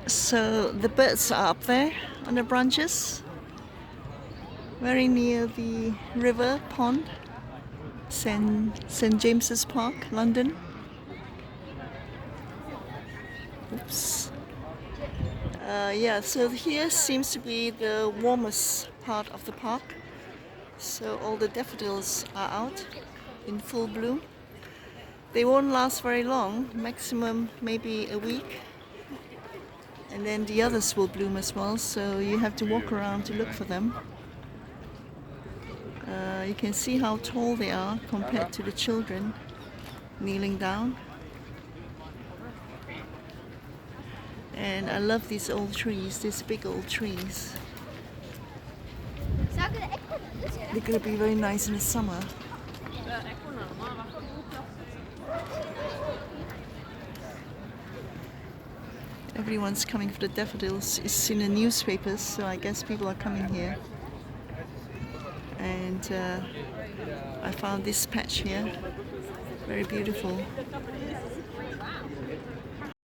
So the birds are up there on the branches, very near the river pond, St James's Park, London. Oops. Yeah, so here seems to be the warmest part of the park. So all the daffodils are out in full bloom. They won't last very long, maximum maybe a week. And then the others will bloom as well, so you have to walk around to look for them. You can see how tall they are compared to the children kneeling down. And I love these old trees, these big old trees. They're gonna be very nice in the summer. Everyone's coming for the daffodils. It's in the newspapers, so I guess people are coming here. And I found this patch here, very beautiful.